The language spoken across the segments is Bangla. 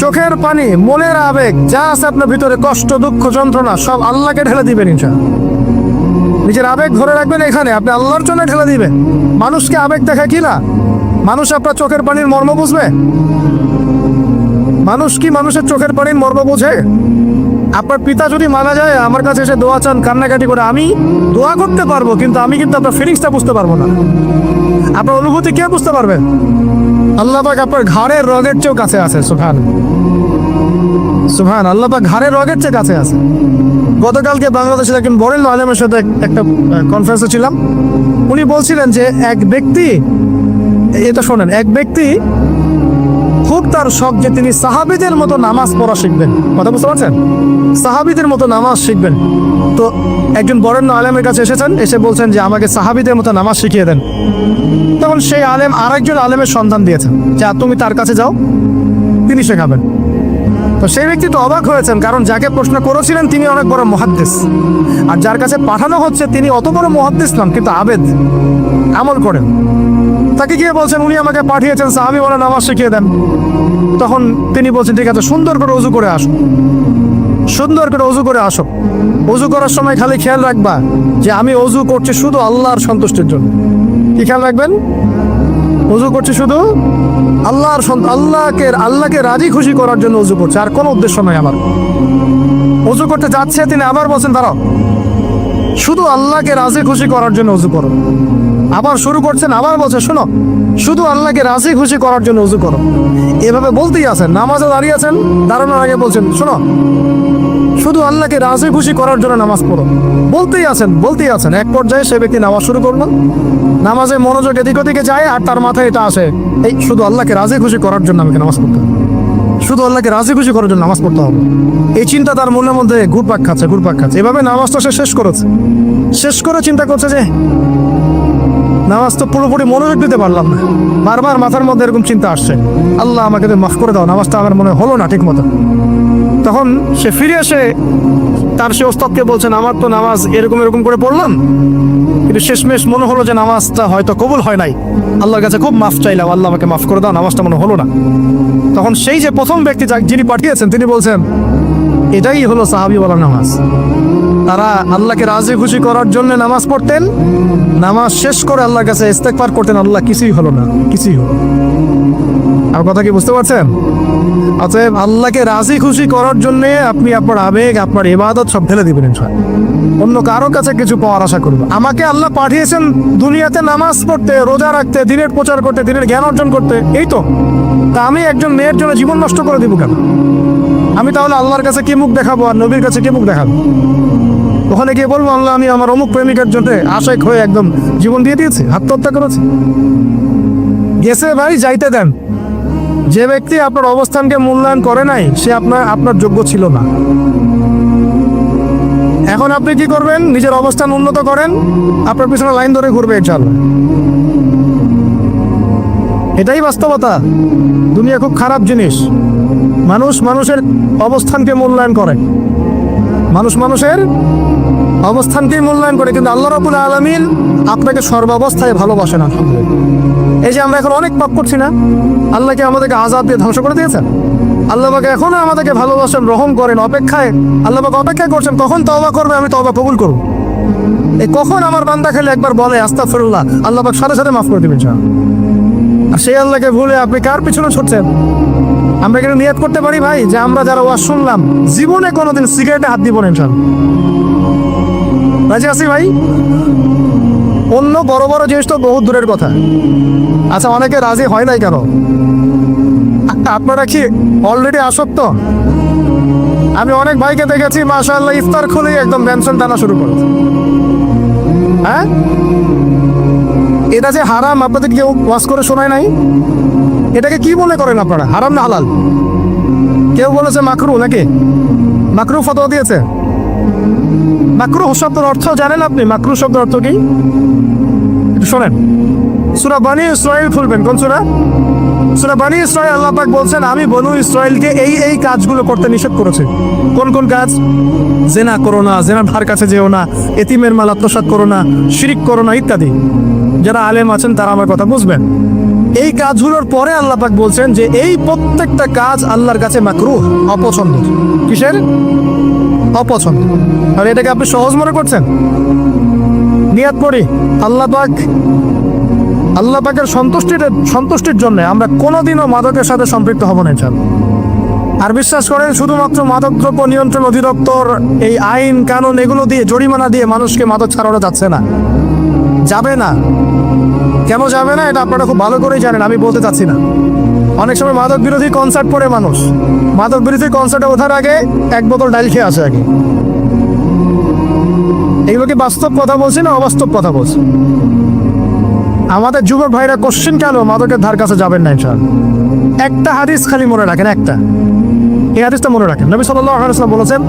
চোখের পানি, মনের আবেগ, যা আছে আপনার ভিতরে, কষ্ট, দুঃখ, যন্ত্রণা, সব আল্লাহকে ঢেলে দিবেন ইনশাআল্লাহ। নিজের আবেগ ধরে রাখবেন এখানে, আপনি আল্লাহর জন্য ঢেলে দিবেন। মানুষকে আবেগ দেখা কি না? মানুষ আপনার চোখের পানির মর্ম বুঝবে? মানুষ কি মানুষের চোখের পানির মর্ম বোঝে? আপনার পিতা যদি মারা যায়, আমার কাছে এসে দোয়া চান কান্নাকাটি করে, আমি দোয়া করতে পারবো, কিন্তু আমি কিন্তু আপনার ফিলিংসটা বুঝতে পারবো না। আপনার অনুভূতি কে বুঝতে পারবেন? আল্লাহ পাক আপনার ঘাড়ের রগের চেয়েও কাছে আছে। সুবহান সুবহান, আল্লাহ পাক ঘাড়ের রগের চেয়ে কাছে আছে। গতকালকে বাংলাদেশের একজন বরেণ্য আলেমের সাথে একটা কনফারেন্সে ছিলাম। উনি বলছিলেন যে এক ব্যক্তি, এটা শোনেন, এক ব্যক্তি খুব তার শখ যে তিনি সাহাবীদের মতো নামাজ পড়া শিখবেন। কথা বুঝতে পারছেন? সাহাবীদের মতো নামাজ শিখবেন। তো একজন বরেণ্য আলেমের কাছে এসেছেন, এসে বলছেন যে আমাকে সাহাবীদের মতো নামাজ শিখিয়ে দেন। তখন সেই আলেম আরেকজন আলেমের সন্ধান দিয়েছেন, যা তুমি তার কাছে যাও, তিনি শেখাবেন। তো সেই ব্যক্তি তো অবাক হয়েছেন, কারণ যাকে প্রশ্ন করেছিলেন তিনি অনেক বড় মুহাদ্দিস, আর যার কাছে পাঠানো হচ্ছে তিনি অত বড় মুহাদ্দিস নন, কিন্তু আবেদ, আমল করেন। তাকে গিয়ে বলছেন উনি আমাকে পাঠিয়েছেন সাহাবী বলে নামাজ শিখিয়ে দেন। তখন তিনি বলছেন ঠিক আছে, সুন্দর করে ওযু করে আসো, সুন্দর করে ওযু করে আসো। ওযু করার সময় খালি খেয়াল রাখবা যে আমি ওযু করছি শুধু আল্লাহর সন্তুষ্টির জন্য। কি খেয়াল রাখবেন? ওযু করছি শুধু আল্লাহকে রাজি খুশি করার জন্য ওযু করছে, আর কোনো উদ্দেশ্য নয় আমার। ওযু করতে যাচ্ছে, তিনি আবার বলছেন দাঁড়াও, শুধু আল্লাহকে রাজি খুশি করার জন্য ওযু করো। আবার শুরু করছেন, আবার বলছে শোনো, শুধু আল্লাহকে রাজি খুশি করার জন্য ওযু করো। এভাবে বলতেই আছেন, নামাজে দাঁড়িয়ে আছেন, দাঁড়ানোর আগে বলছেন শোনো, শুধু আল্লাহকে রাজি খুশি করার জন্য নামাজ পড়ো। বলতেই আছেন। এক পর্যায়ে সে ব্যক্তি নামাজ শুরু করলো, নামাজে মনোযোগ এদিক ওদিকে যায়, আর তার মাথায় এটা আসে, এই শুধু আল্লাহকে রাজি খুশি করার জন্য আমাকে নামাজ পড়তে হবে, শুধু আল্লাহকে রাজি খুশি করার জন্য নামাজ পড়তে হবে। এই চিন্তা তার মনের মধ্যে ঘুরপাক খাচ্ছে। এভাবে নামাজটা সে শেষ করে চিন্তা করছে যে নামাজ তো পুরোপুরি মনোযোগ দিতে পারলাম না। বারবার মাথার মধ্যে এরকম চিন্তা আসছে, আল্লাহ আমাকে মাফ করে দাও, নামাজটা আমার মনে হলো না ঠিক মতো। তখন সে ফিরে এসে তার সে ওস্তাদকে বলছেন আমার তো নামাজ এরকম করে পড়লাম, কিন্তু শেষমেশ মনে হলো যে নামাজটা হয়তো কবুল হয় নাই। আল্লাহর কাছে খুব মাফ চাইলাম, আল্লাহ আমাকে মাফ করে দাও, নামাজটা মনে হলো না। তখন সেই যে প্রথম ব্যক্তি যিনি পাঠিয়েছেন তিনি বলছেন এটাই হলো সাহাবী বলা নামাজ। তারা আল্লাহকে রাজি খুশি করার জন্য নামাজ পড়তেন, নামাজ শেষ করে আল্লাহর কাছে ইস্তেগফার করতেন, আল্লাহ কিছুই হলো না। আর কথা কি বুঝতে পারছেন? অতএব আল্লাহকে রাজি খুশি করার জন্য আপনি আপনার আবেগ, আপনার ইবাদত সব ঢেলে দিবেন ইনশাআল্লাহ। অন্য কারো কাছে কিছু পাওয়ার আশা করবেন? আমাকে আল্লাহ পাঠিয়েছেন দুনিয়াতে নামাজ পড়তে, রোজা রাখতে, দিনের প্রচার করতে, দিনের জ্ঞান অর্জন করতে, এই তো। তা আমি একজন মেয়ের জন্য জীবন নষ্ট করে দিব কেন? আমি তাহলে আল্লাহর কাছে কি মুখ দেখাবো, আর নবীর কাছে কি মুখ দেখাবো? ওখানে গিয়ে বলবো আল্লাহ আমি আমার অমুক প্রেমিকার জন্য আশেক হয়ে একদম জীবন দিয়ে দিয়েছি, আত্মহত্যা করেছি। গেছে ভাই, যাইতে দেন। যে ব্যক্তি আপনার অবস্থানকে মূল্যায়ন করে নাই, সে আপনার যোগ্য ছিল না। এখন আপনি কি করবেন? নিজের অবস্থান উন্নত করেন, আপনার পিছনে লাইন ধরে ঘুরবে ইনশাআল্লাহ। এটাই বাস্তবতা। দুনিয়া খুব খারাপ জিনিস। মানুষের অবস্থানকে মূল্যায়ন করে, মানুষের অবস্থানকেই মূল্যায়ন করে, কিন্তু আল্লাহ রাব্বুল আলামিন আপনাকে সর্বাবস্থায় ভালোবাসেন। আলহামদুলিল্লাহ। এই যে আমরা এখন অনেক পাপ করছি না, আল্লাহকে আমাদেরকে আযাব দিয়ে ধ্বংস করে দিয়েছেন। আল্লাহ পাক এখনো আমাদেরকে ভালোবাসেন, রহম করেন, আল্লাহ পাক অপেক্ষা করছেন কখন তওবা করবে, আমি তওবা কবুল করব। এই কখন আমার বান্দা খেলে একবার বলে আস্তাগফিরুল্লাহ, আল্লাহ পাক সাথে সাথে মাফ করে দিবেন। আর সেই আল্লাহকে ভুলে আপনি কার পিছনে ছুটছেন? আমরা এখানে নিয়ত করতে পারি ভাই যে আমরা যারা ওয়াজ শুনলাম জীবনে কোনোদিন সিগারেটে হাত দিব না ইনশাআল্লাহ। রাজি আছি ভাই? অন্য বড় বড় জিনিস তো বহুত দূরের কথা। আচ্ছা, অনেকে রাজি হয় নাই কেন? আপনারা কি অলরেডি আসক্ত? আমি অনেক ভাইকে দেখেছি মাশাআল্লাহ ইফতার খুলেই একদম ব্যঞ্জন টানা শুরু করে। হ্যাঁ, এটা যে হারাম আপনাদের কেউ ওয়াজ করে শোনায় নাই? এটাকে কি মনে করেন আপনারা, হারাম না হালাল? কেউ বলেছে মাকরু, নাকি মাকরু ফতোয়া দিয়েছে? মাকরু শব্দের অর্থ জানেন আপনি? মাকরু শব্দের অর্থ কি একটু শোনেন। সূরা বনী ইসরাঈল খুলবেন। কোন সূরা? সূরা বনী ইসরাঈল। আল্লাহ পাক বলছেন আমি বনু ইসরাঈলকে এই কাজগুলো করতে নিষেধ করেছি। কোন কাজ? জিনা করো না, জিনার ধার কাছে যেও না, এতিমের মাল আত্মসাৎ করো না, শিরিক করো না ইত্যাদি। যারা আলেম আছেন তারা আমার কথা বুঝবেন। এই কাজগুলোর পরে আল্লাহ পাক বলছেন যে এই প্রত্যেকটা কাজ আল্লাহর কাছে মাকরুহ, অপছন্দের। কিসের? অপছন্দ। আর এটাকে আপনি সহজ মনে করছেন? নিয়াত করি আল্লাহ পাকের সন্তুষ্টির জন্য আমরা কোনোদিনও মাদকের সাথে সম্পৃক্ত হব না ইনশাআল্লাহ। আর বিশ্বাস করেন, শুধুমাত্র মাদকদ্রব্য নিয়ন্ত্রণ অধিদপ্তর এই আইন কানুন এগুলো দিয়ে, জরিমানা দিয়ে মানুষকে মাদক ছাড়ানো যাচ্ছে না, যাবে না। কেন যাবে না এটা আপনারা খুব ভালো করেই জানেন, আমি বলতে চাচ্ছি না। অনেক সময় মাদক বিরোধী কনসার্ট করে মানুষ, মাদক বিরোধী কনসার্টে ওঠার আগে এক বোতল ডাইল খেয়ে আসে আগে। এগুলো কি বাস্তব কথা বলছি না অবাস্তব কথা বলছি? আমাদের যুবক ভাইরা কোশ্চেন কেন মাদকের ধার কাছে যাবেন না ইনশাআল্লাহ। একটা হাদিস খালি মনে রাখেন, একটা, এই হাদিসটা মনে রাখেন। নবী সাল্লাল্লাহু আলাইহি ওয়াসাল্লাম বলেছেন,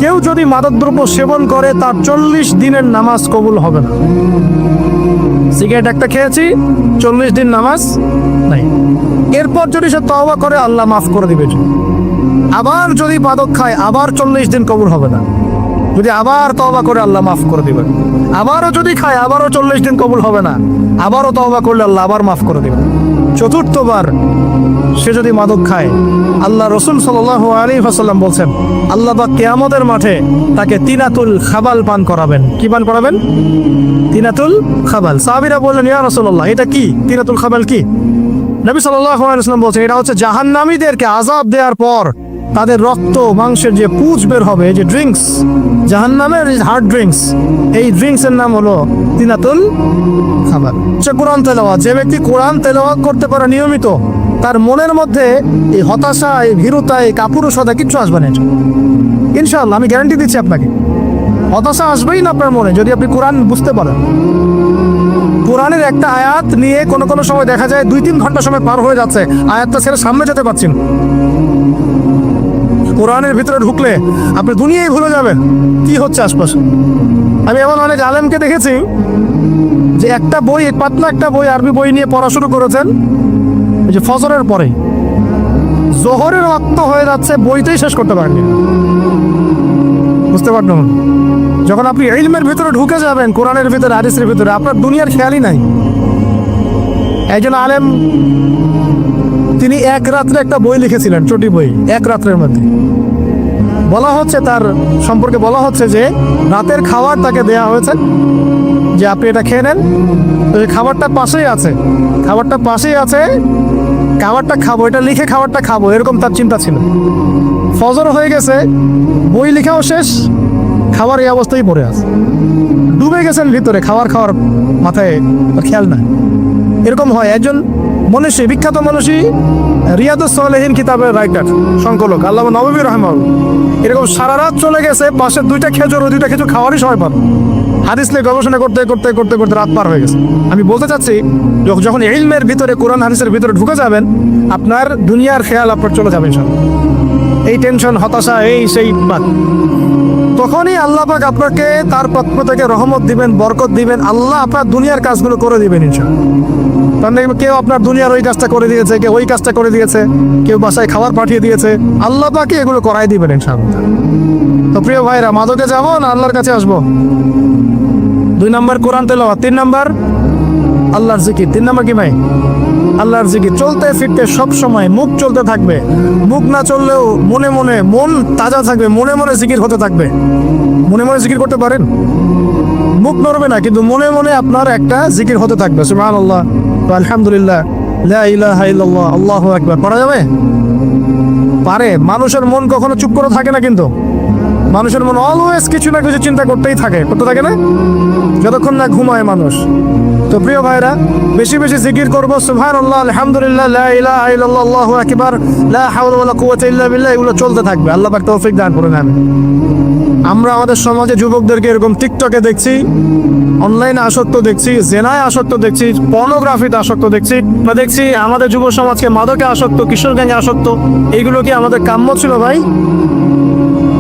কেউ যদি মাদকদ্রব্য সেবন করে তার 40 দিনের নামাজ কবুল হবে না। সিগারেট একটা খেয়েছি, 40 দিন নামাজ নাই। এরপর যদি সে তওবা করে আল্লাহ মাফ করে দিবে। আবার যদি মাদক খায় আবার 40 দিন কবুল হবে না। যদি আবার তওবা করে আল্লাহ মাফ করে দিবেন। আবারও যদি খায় আবারও 40 দিন কবুল হবে না। আবারও তওবা করলে আল্লাহ আবার মাফ করে দিবেন। চতুর্থবার সে যদি মাদক খায়, আল্লাহ রাসূল সাল্লাল্লাহু আলাইহি ওয়াসাল্লাম বলছেন, আল্লাহ পাক কিয়ামতের মাঠে তাকে তিনাতুল খাবাল পান করাবেন। কি পান করাবেন? তিনাতুল খাবাল। সাহাবীরা বললেন, ইয়া রাসূলুল্লাহ, এটা কি তিনাতুল খাবাল? কি? নবী সাল্লাল্লাহু আলাইহি ওয়াসাল্লাম বলছেন, এটা হচ্ছে জাহান্নামীদেরকে আযাব দেওয়ার পর তাদের রক্ত মাংসের যে পুঁজ বের হবে, যে ড্রিঙ্কস, জাহান্নামের হার্ড ড্রিঙ্কস, এই ড্রিঙ্কস এর নাম হলো তিনাতুল খাবাল। সে কোরআন তেলাওয়াত, যে ব্যক্তি কোরআন তেলাওয়াত করতে পারে নিয়মিত, তার মনের মধ্যে এই হতাশা, এই ভীরুতা, এই কাপুরুষতা কিচ্ছু আসবে না ইনশাআল্লাহ। আমি গ্যারান্টি দিচ্ছি আপনাকে, হতাশা আসবেই না আপনার মনে যদি আপনি কোরআন বুঝতে পারেন। কোরআনের একটা আয়াত নিয়ে কোনো সময় দেখা যায় 2-3 ঘন্টা সময় পার হয়ে যাচ্ছে, আয়াতটা ছেড়ে সামনে যেতে পারছেন। কোরআনের ভিতরে ঢুকলে আপনি দুনিয়ায় ভুলে যাবেন কি হচ্ছে আশপাশে। আমি এমন অনেক আলেমকে দেখেছি যে একটা বই, পাতলা একটা বই, আরবি বই নিয়ে পড়া শুরু করেছেন, যে ফজরের পরে জোহরের ওয়াক্ত হয়ে যাচ্ছে, বইটাই শেষ করতে পারেননি। বুঝতে পারলাম? যখন আপনি ইলমের ভিতরে ঢুকে যাবেন, কোরআনের ভিতরে, হাদিসের ভিতরে, আপনার দুনিয়ার খেয়ালই নাই। একজন আলেম, তিনি এক রাত্রে একটা বই লিখেছিলেন, চটি বই, এক রাত্রের মধ্যে। বলা হচ্ছে, তার সম্পর্কে বলা হচ্ছে যে রাতের খাবার তাকে দেয়া হয়েছে, যে আপনি এটা খেয়ে নেন। খাবারটা পাশেই আছে, খাবারটা খাবো, এটা লিখে খাবারটা খাবো, এরকম তার চিন্তা ছিল। ফজর হয়ে গেছে, বই লেখাও শেষ, খাবার এই অবস্থায় পড়ে আছে, ডুবে গেছেন ভিতরে, খাওয়ার মাথায় খেয়াল নাই। এরকম হয়। একজন মনীষী, বিখ্যাত মনীষী, রিয়াদুস সালেহিন কিতাবের রাইটার, সংকলক আল্লামা নববী রাহমাহুল্লাহ, এরকম সারা রাত চলে গেছে, পাশে 2টা খেজুর খাওয়ারই সময় পান। হাদিস নিয়ে গবেষণা করতে রাত পার হয়ে গেছে। আমি বলতে চাচ্ছি, যখন ইলমের ভিতরে, কোরআন হাদিসের ভিতরে ঢুকে যাবেন, আপনার দুনিয়ার খেয়াল আপনার চলে যাবে সব। এই টেনশন, হতাশা, এই সেই বাদ, তখনই আল্লাহ পাক আপনাকে তার পক্ষ থেকে রহমত দিবেন, বরকত দিবেন। আল্লাহ আপনার দুনিয়ার কাজগুলো করে দিবেন ইনশাআল্লাহ। তাহলে কেউ আপনার দুনিয়ার ওই কাজটা করে দিয়েছে, কেউ ওই কাজটা করে দিয়েছে, কেউ বাসায় খাবার পাঠিয়ে দিয়েছে, আল্লাহ পাকই এগুলো করাই দিবেন ইনশাআল্লাহ। তো প্রিয় ভাইরা, মাদকে যাবো না আল্লাহর কাছে আসবো? 2 নম্বর কোরআন তেলাওয়াত, 3 নম্বর আল্লাহর জিকির। 3 নম্বর কি ভাই? আল্লাহর জিকির। চলতে ফিরতে সব সময় মুখ চলতে থাকবে, মুখ না চললেও মনে মনে মন তাজা থাকবে, মনে মনে জিকির হতে থাকবে। মনে মনে জিকির করতে পারেন? মুখ নড়বে না, কিন্তু মনে মনে আপনার একটা জিকির হতে থাকবে। সুবহানাল্লাহ, আলহামদুলিল্লাহ, লা ইলাহা ইল্লাল্লাহ, আল্লাহু আকবার। পড়া যাবে? পারে। মানুষের মন কখনো চুপ করে থাকে না, কিন্তু মানুষের মন অলওয়েজ কিছু না কিছু চিন্তা করতেই থাকে, করতে থাকে না, যতক্ষণ না ঘুমায় মানুষ। তো প্রিয় ভাইরা, বেশি বেশি জিকির করবো, সুবহানাল্লাহ, আলহামদুলিল্লাহ, লা ইলাহা ইল্লাল্লাহ, আল্লাহু আকবার, লা হাওলা ওয়ালা কুওয়াতা ইল্লা বিল্লাহ, এগুলো চলতে থাকবে। আল্লাহ পাক তৌফিক দান করুন। আমরা আমাদের সমাজে যুবকদেরকে এরকম টিকটকে দেখছি, অনলাইনে আসক্ত দেখছি, জেনায় আসক্ত দেখছি, পর্নোগ্রাফিতে আসক্ত দেখছি, আমরা দেখছি আমাদের যুব সমাজকে মাদকে আসক্ত, কিশোর গ্যাংয়ে আসক্ত। এইগুলো কি আমাদের কাম্য ছিল ভাই?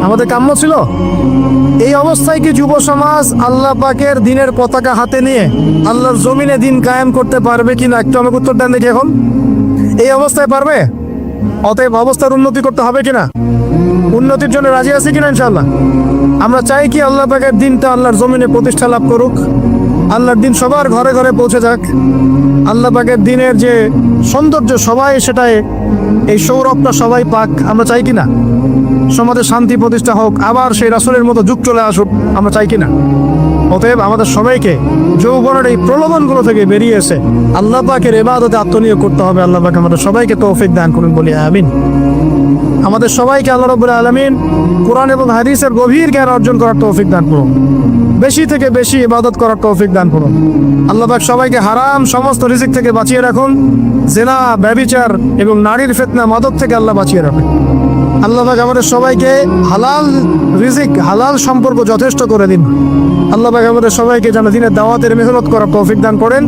আমাদের কাম্য ছিল? এই অবস্থায় কি যুব সমাজ আল্লাহ পাকের দিনের পতাকা হাতে নিয়ে আল্লাহর জমিনে দিন কায়েম করতে পারবে কিনা? একটু আমাকে উত্তর দেন দেখি। এখন এই অবস্থায় পারবে? অতএব অবস্থার উন্নতি করতে হবে কিনা? উন্নতির জন্য রাজি আছি কিনা ইনশাআল্লাহ? আমরা চাই কি আল্লাহ পাকের দিনটা আল্লাহর জমিনে প্রতিষ্ঠা লাভ করুক? আল্লাহর দিন সবার ঘরে ঘরে পৌঁছে যাক। আল্লাহ পাকের দিনের যে সৌন্দর্য সবাই সেটাই, এই সৌরভটা সবাই পাক, আমরা চাই কিনা? সমাজে শান্তি প্রতিষ্ঠা হোক, আবার সেই রাসূলের মতো যুগ চলে আসুক, আমরা চাই কিনা? অতএব আমাদের সবাইকে যৌবনের এই প্রলোভনগুলো থেকে বেরিয়ে এসে আল্লাহ পাকের ইবাদতে আত্মনিয়োগ করতে হবে। আল্লাহ পাক আমাদের সবাইকে তৌফিক দান করুন, বলি আমিন। আমাদের সবাইকে আল্লাহ রাব্বুল আলামিন কোরআন এবং হাদিসের গভীর জ্ঞান অর্জন করার তৌফিক দান করুন, বেশি থেকে বেশি ইবাদত করার তৌফিক দান করুন। আল্লাহ পাক সবাইকে হারাম সমস্ত রিজিক থেকে বাঁচিয়ে রাখুন। জিনা, ব্যভিচার এবং নারীর ফিতনা, মাদক থেকে আল্লাহ বাঁচিয়ে রাখুন। আল্লাহ পাক আমাদের সবাইকে হালাল রিজিক, হালাল সম্পর্ক যথেষ্ট করে দিন। আল্লাহ পাক আমাদের সবাইকে যেন দিনের দাওয়াতের মেহনত করার তৌফিক দান করেন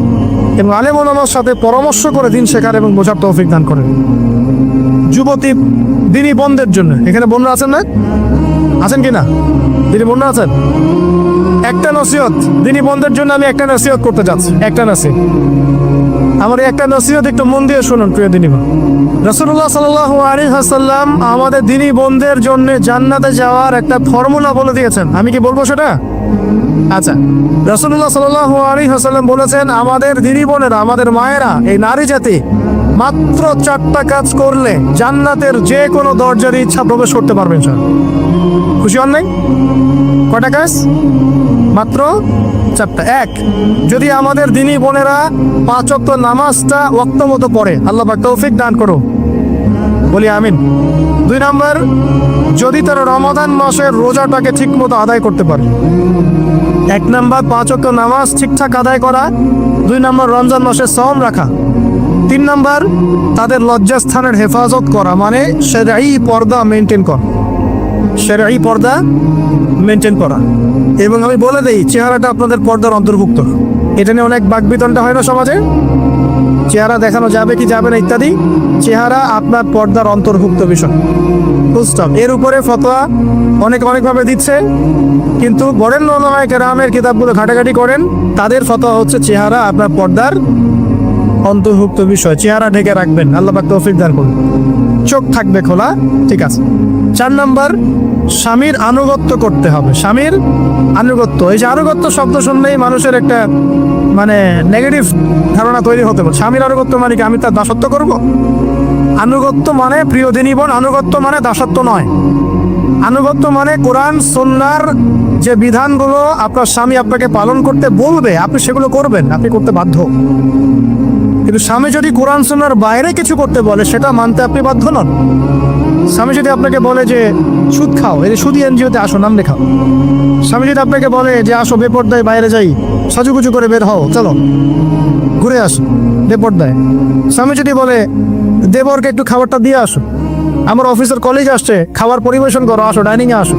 এবং আলেম ওলামার সাথে পরামর্শ করে দিন শেখার এবং বোঝার তৌফিক দান করেন। যুবতী দিনী বোনদের জন্য, এখানে বোনরা আছেন না? আছেন কি না? দিনী বোনরা আছেন? একটা নসিহত দিনী বোনদের জন্য আমি একটা নসিহত করতে যাচ্ছি, একটা নসিহত। আমার এই একটা নসিহত একটু মন দিয়ে শুনুন প্রিয় দিনী বোন। রাসূলুল্লাহ সাল্লাল্লাহু আলাইহি ওয়াসাল্লাম আমাদের দিনী বোনদের জন্য জান্নাতে যাওয়ার একটা ফর্মুলা বলে দিয়েছেন। আমি কি বলবো সেটা? আচ্ছা, রাসূলুল্লাহ সাল্লাল্লাহু আলাইহি ওয়াসাল্লাম বলেছেন আমাদের দিনী বোনেরা, আমাদের মায়েরা, এই নারী জাতি মাত্র 4টা কাজ করলে জান্নাতের যে কোনো দরজার ইচ্ছা প্রবেশ করতে পারবেন। স্যার খুশি হন নাই? কয়টা কাজ? মাত্র 4টা। এক, যদি আমাদের দিনী বোনেরা 5 ওয়াক্ত নামাজটা ওয়াক্ত মতো পড়ে, আল্লাহ পাক তৌফিক দান করো, বলি আমিন। 2 নম্বর, যদি তারা রমাদান মাসের রোজাটাকে ঠিক মতো আদায় করতে পারে। 1 নম্বর 5 ওয়াক্ত নামাজ ঠিকঠাক আদায় করা, 2 নম্বর রমজান মাসে সওম রাখা, 3 নম্বর তাদের লজ্জাস্থানের হেফাজত করা, মানে শরঈ পর্দা মেনটেন করা, শরঈ পর্দা মেনটেন করা। এবং আমি বলে দেই, চেহারাটা আপনাদের পর্দার অন্তর্ভুক্ত। এটা নিয়ে অনেক বাকবিতণ্ডা হয় না সমাজে, চেহারা দেখানো যাবে কি যাবে না ইত্যাদি। চেহারা আপনার পর্দার অন্তর্ভুক্ত বিষয়, বুঝতাম। এর উপরে ফতোয়া অনেকভাবে দিচ্ছে, কিন্তু বরেণ্য উলামায়ে কেরামের কিতাবগুলো ঘাটাঘাটি করেন, তাদের ফতোয়া হচ্ছে চেহারা আপনার পর্দার অন্তর্ভুক্ত বিষয়, চেহারা ঢেকে রাখবেন, আল্লাহ পাক তৌফিক দান করুন। চোখ থাকবে খোলা, ঠিক আছে। 4 নম্বর, স্বামীর আনুগত্য করতে হবে। স্বামীর আনুগত্য, এই যে আনুগত্য শব্দ শুনলেই মানুষের একটা মানে নেগেটিভ ধারণা তৈরি হতে পারে। স্বামীর আনুগত্য মানে কি আমি তার দাসত্ব করব? আনুগত্য মানে, প্রিয় দিনী বোন, আনুগত্য মানে দাসত্ব নয়। আনুগত্য মানে কোরআন সুন্নাহর যে বিধানগুলো আপনার স্বামী আপনাকে পালন করতে বলবে, আপনি সেগুলো করবেন, আপনি করতে বাধ্য। কিন্তু স্বামী যদি কোরআন সুন্নাহর বাইরে কিছু করতে বলে, সেটা মানতে আপনি বাধ্য নন। স্বামী যদি আপনাকে বলে যে সুদ খাও, এই সুদি এনজিওতে আসো, নাম লেখাও। স্বামী যদি আপনাকে বলে যে আসো বেপর্দায় বাইরে যাই, সাজুগুজু করে বের হও, চলো ঘুরে আসো বেপর্দায়। স্বামী যদি বলে দেবরকে একটু খাবারটা দিয়ে আসো, আমার অফিসের কলিগ আসছে, খাবার পরিবেশন করো, আসো ডাইনিংয়ে আসো,